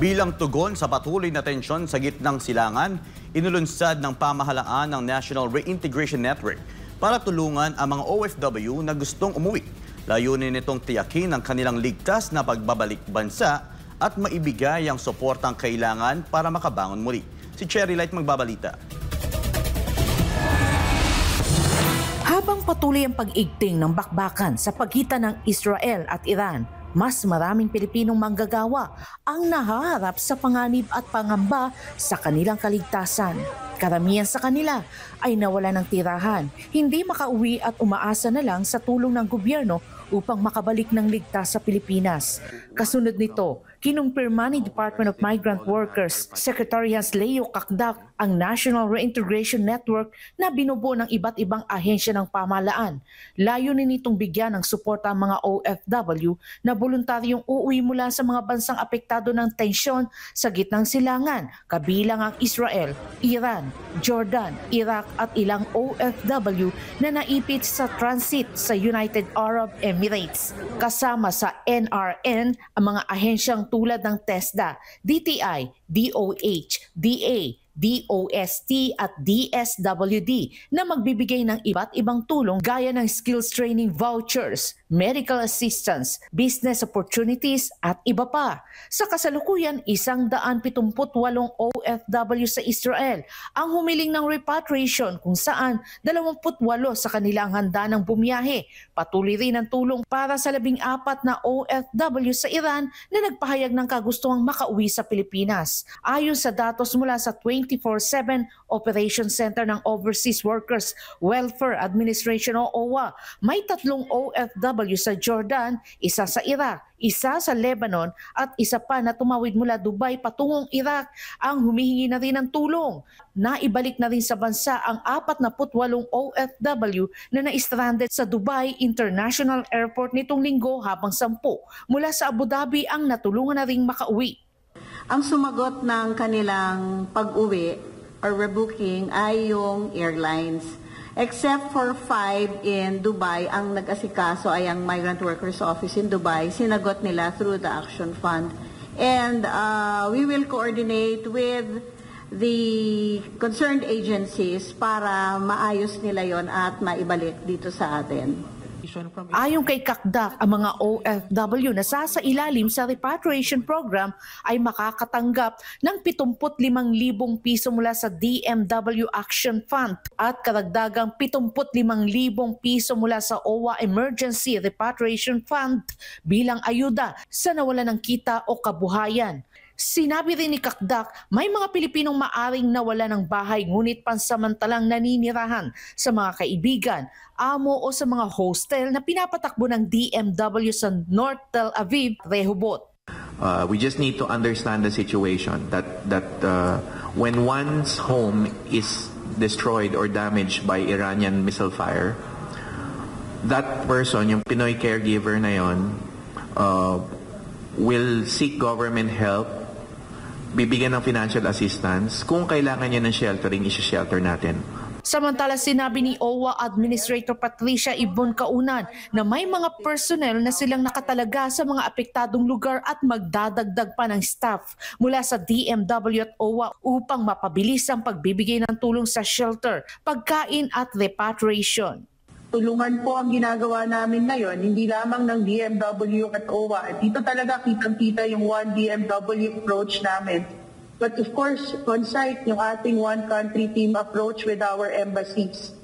Bilang tugon sa patuloy na tensyon sa gitnang silangan, inulunsad ng pamahalaan ng National Reintegration Network para tulungan ang mga OFW na gustong umuwi. Layunin nitong tiyakin ang kanilang ligtas na pagbabalik bansa at maibigay ang suportang kailangan para makabangon muli. Si Cherry Light magbabalita. Habang patuloy ang pag-igting ng bakbakan sa pagitan ng Israel at Iran, mas maraming Pilipinong manggagawa ang nahaharap sa panganib at pangamba sa kanilang kaligtasan. Karamihan sa kanila ay nawala ng tirahan, hindi makauwi at umaasa na lang sa tulong ng gobyerno upang makabalik ng ligtas sa Pilipinas. Kasunod nito, kinumpirma ni Department of Migrant Workers Secretary Hans Leo Kakdak ang National Reintegration Network na binubuo ng iba't ibang ahensya ng pamahalaan. Layunin nitong bigyan ng suporta ang mga OFW na voluntaryong uuwi mula sa mga bansang apektado ng tensyon sa gitnang silangan, kabilang ang Israel, Iran, Jordan, Iraq at ilang OFW na naipit sa transit sa United Arab Emirates. Kasama sa NRN ang mga ahensyang tulad ng TESDA, DTI, DOH, DA, DOST at DSWD na magbibigay ng iba't ibang tulong gaya ng skills training vouchers, medical assistance, business opportunities at iba pa. Sa kasalukuyan, 178 OFW sa Israel ang humiling ng repatriation kung saan 28 sa kanilang handa ng bumiyahe. Patuloy rin ang tulong para sa 14 na OFW sa Iran na nagpahayag ng kagustuhang makauwi sa Pilipinas. Ayon sa datos mula sa 24/7 Operation Center ng Overseas Workers Welfare Administration o OWA, may 3 OFW sa Jordan, 1 sa Iraq, 1 sa Lebanon at 1 pa na tumawid mula Dubai patungong Iraq ang humihingi na rin ng tulong. Naibalik na rin sa bansa ang 48 OFW na na-stranded sa Dubai International Airport nitong linggo habang 10 mula sa Abu Dhabi ang natulungan na ring makauwi. Ang sumagot ng kanilang pag-uwi or rebooking ay yung airlines. Except for 5 in Dubai, ang nag-asikaso ay ang Migrant Workers Office in Dubai. Sinagot nila through the Action Fund. And we will coordinate with the concerned agencies para maayos nila yon at maibalik dito sa atin. Ayon kay Kakdak, ang mga OFW na sasailalim sa repatriation program ay makakatanggap ng 75,000 piso mula sa DMW Action Fund at karagdagang 75,000 piso mula sa OWA Emergency Repatriation Fund bilang ayuda sa nawalan ng kita o kabuhayan. Sinabi rin ni Kakdak, may mga Pilipinong maaring nawala ng bahay ngunit pansamantalang naninirahan sa mga kaibigan, amo o sa mga hostel na pinapatakbo ng DMW sa North Tel Aviv, Rehoboth. We just need to understand the situation that when one's home is destroyed or damaged by Iranian missile fire, that person, yung Pinoy caregiver na yon, will seek government help, bibigyan ng financial assistance. Kung kailangan niya ng sheltering, isi-shelter natin. Samantala, sinabi ni OWA Administrator Patricia Ibon Kaunan na may mga personnel na silang nakatalaga sa mga apektadong lugar at magdadagdag pa ng staff mula sa DMW at OWA upang mapabilis ang pagbibigay ng tulong sa shelter, pagkain at repatriation. Tulungan po ang ginagawa namin ngayon, hindi lamang ng DMW at OWA. At dito talaga kitang-kita yung One DMW approach namin. But of course, on-site, yung ating One Country Team approach with our embassies.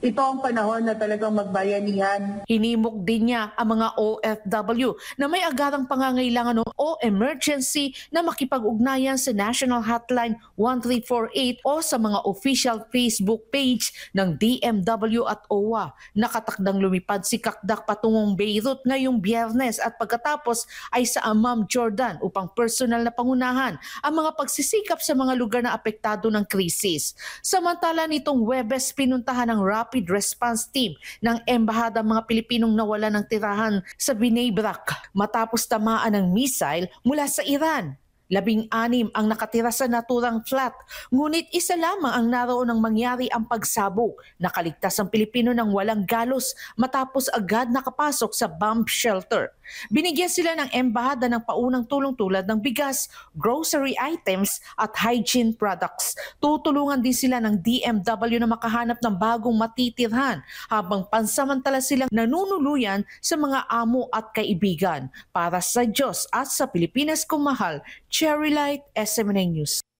Ito ang panahon na talagang magbayanihan. Hinimok din niya ang mga OFW na may agarang pangangailangan o emergency na makipag-ugnayan sa National Hotline 1348 o sa mga official Facebook page ng DMW at OWA. Nakatakdang lumipad si Kakdak patungong Beirut ngayong Biyernes at pagkatapos ay sa Amman, Jordan upang personal na pangunahan ang mga pagsisikap sa mga lugar na apektado ng krisis. Samantala nitong Huwebes, pinuntahan ng Rapid Response Team ng Embahada mga Pilipinong nawala ng tirahan sa Bnei Brak matapos tamaan ng missile mula sa Iran. 16 ang nakatira sa naturang flat, ngunit isa lamang ang naroon nang mangyari ang pagsabog. Nakaligtas ang Pilipino ng walang galos matapos agad nakapasok sa bomb shelter. Binigyan sila ng embahada ng paunang tulong tulad ng bigas, grocery items at hygiene products. Tutulungan din sila ng DMW na makahanap ng bagong matitirhan habang pansamantala silang nanunuluyan sa mga amo at kaibigan. Para sa Diyos at sa Pilipinas kung mahal, Cherry Light, SMNA News.